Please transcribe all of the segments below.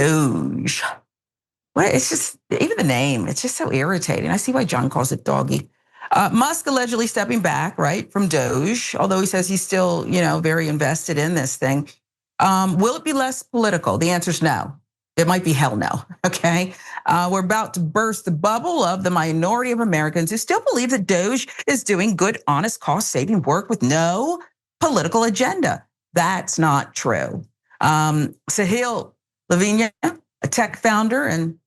DOGE. Well, it's just, even the name, it's just so irritating. I see why John calls it doggy. Musk allegedly stepping back, right, from DOGE, although he says he's still, very invested in this thing. Will it be less political? The answer is no. It might be hell no, okay? We're about to burst the bubble of the minority of Americans who still believe that DOGE is doing good, honest, cost-saving work with no political agenda. That's not true. Sahil Lavingia, a tech founder and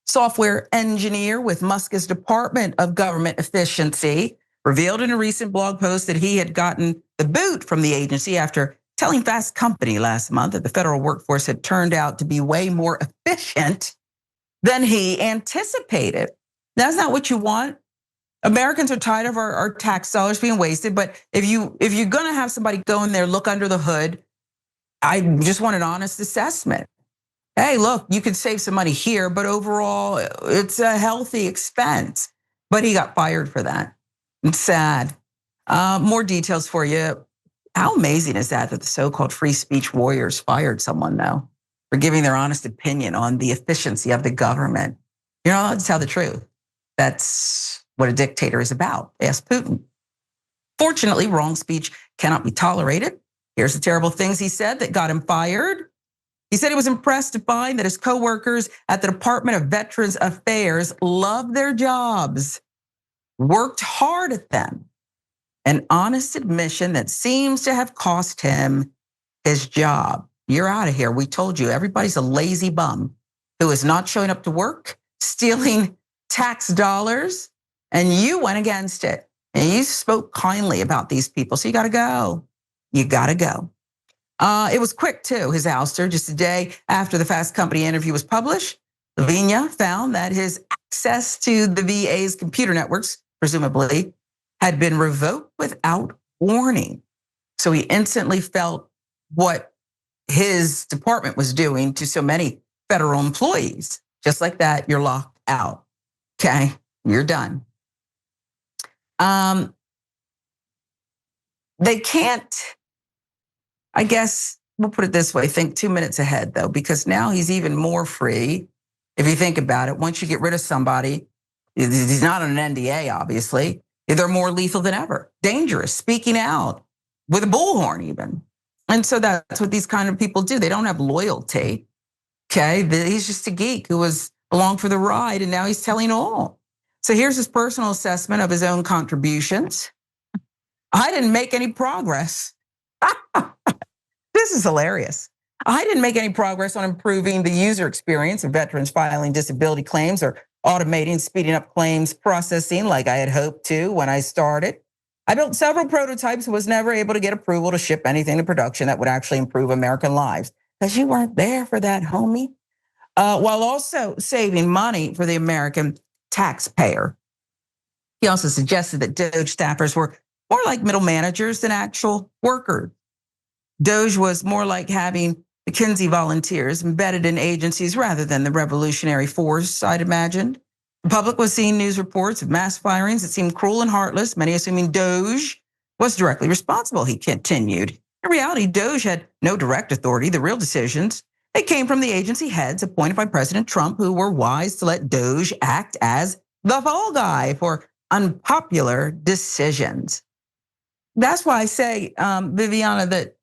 software engineer with Musk's Department of Government Efficiency, revealed in a recent blog post that he had gotten the boot from the agency after telling Fast Company last month that the federal workforce had turned out to be way more efficient than he anticipated. That's not what you want. Americans are tired of our tax dollars being wasted, but if you're gonna have somebody go in there, look under the hood, I just want an honest assessment. Hey, look, you could save some money here, but overall, it's a healthy expense. But he got fired for that. It's sad. More details for you. How amazing is that the so-called free speech warriors fired someone, though, for giving their honest opinion on the efficiency of the government? You're not allowed to tell the truth. That's what a dictator is about. Ask Putin. Fortunately, wrong speech cannot be tolerated. Here's the terrible things he said that got him fired. He said he was impressed to find that his coworkers at the Department of Veterans Affairs loved their jobs, worked hard at them. An honest admission that seems to have cost him his job. You're out of here. We told you, everybody's a lazy bum who is not showing up to work, stealing tax dollars, and you went against it. And you spoke kindly about these people, so you gotta go. You gotta go. It was quick too, his ouster. Just a day after the Fast Company interview was published, Lavinia found that his access to the VA's computer networks, presumably, had been revoked without warning. So he instantly felt what his department was doing to so many federal employees. Just like that, you're locked out, okay? You're done. They can't, I guess we'll put it this way, think 2 minutes ahead though, because now he's even more free. If you think about it, once you get rid of somebody, he's not on an NDA, obviously, they're more lethal than ever, dangerous, speaking out with a bullhorn even. And so that's what these kind of people do. They don't have loyalty, okay? He's just a geek who was along for the ride and now he's telling all. So here's his personal assessment of his own contributions. I didn't make any progress. This is hilarious. I didn't make any progress on improving the user experience of veterans filing disability claims or automating, speeding up claims processing like I had hoped to when I started. I built several prototypes, was never able to get approval to ship anything to production that would actually improve American lives. Because you weren't there for that, homie. While also saving money for the American taxpayer. He also suggested that DOGE staffers were more like middle managers than actual workers. DOGE was more like having McKinsey volunteers embedded in agencies rather than the revolutionary force I'd imagined. The public was seeing news reports of mass firings that seemed cruel and heartless, many assuming DOGE was directly responsible, he continued. In reality, DOGE had no direct authority. The real decisions, they came from the agency heads appointed by President Trump, who were wise to let DOGE act as the fall guy for unpopular decisions. That's why I say, Viviana, that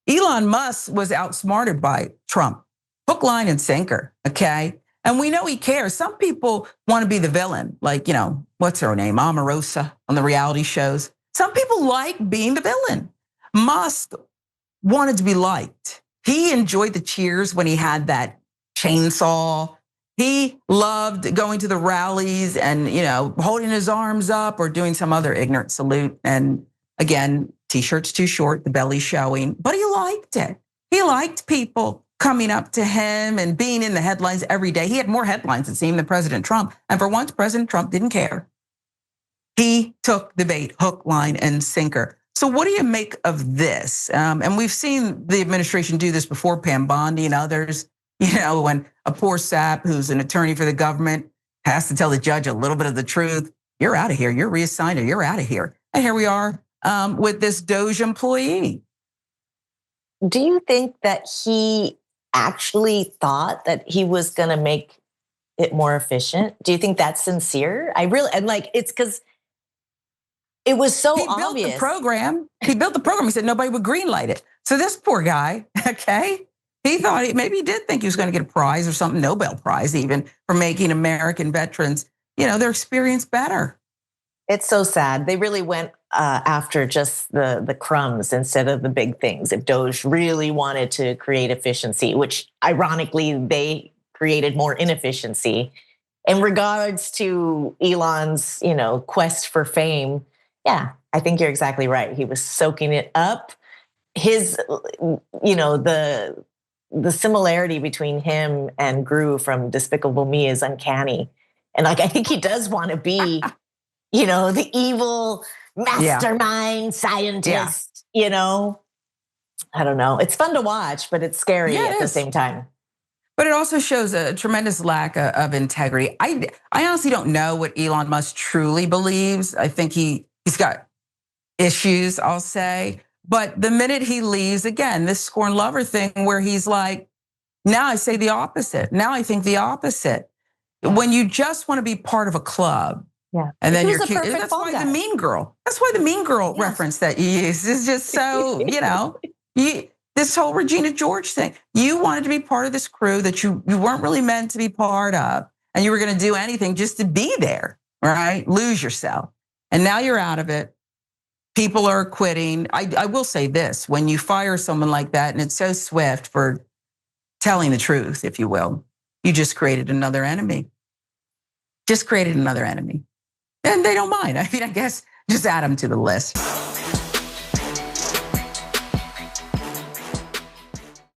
Elon Musk was outsmarted by Trump, hook, line, and sinker, okay? And we know he cares. Some people want to be the villain, like, what's her name, Omarosa on the reality shows. Some people like being the villain. Musk wanted to be liked. He enjoyed the cheers when he had that chainsaw. He loved going to the rallies and, holding his arms up or doing some other ignorant salute. And again, t-shirts too short, the belly showing, but he liked it. He liked people coming up to him and being in the headlines every day. He had more headlines, it seemed, than President Trump. And for once, President Trump didn't care. He took the bait, hook, line, and sinker. So what do you make of this? And we've seen the administration do this before, Pam Bondi and others, when a poor sap who's an attorney for the government has to tell the judge a little bit of the truth. You're out of here, you're reassigned, or you're out of here. And here we are with this DOGE employee. Do you think that he actually thought that he was gonna make it more efficient? Do you think that's sincere? And like, it's because it was so obvious. He built the program. He built the program. He said nobody would greenlight it. So this poor guy, okay, he thought maybe he did think he was going to get a prize or something, Nobel Prize even, for making American veterans, their experience better. It's so sad. They really went after just the crumbs instead of the big things. If DOGE really wanted to create efficiency, which ironically they created more inefficiency. In regards to Elon's, quest for fame, yeah, I think you're exactly right. He was soaking it up. His, the similarity between him and Gru from Despicable Me is uncanny. And like, I think he does want to be, the evil mastermind scientist, I don't know. It's fun to watch, but it's scary at the same time. But it also shows a tremendous lack of integrity. I honestly don't know what Elon Musk truly believes. I think he's got issues, I'll say. But the minute he leaves, again, this scorn lover thing where he's like, now I say the opposite. Now I think the opposite. When you just want to be part of a club, and then you're cute. That's why the mean girl. That's why the mean girl reference that you use is just so, this whole Regina George thing. You wanted to be part of this crew that you weren't really meant to be part of, and you were going to do anything just to be there, right? Lose yourself. And now you're out of it. People are quitting. I will say this, when you fire someone like that, and it's so swift for telling the truth, if you will, you just created another enemy. Just created another enemy. And they don't mind. I mean, I guess just add them to the list.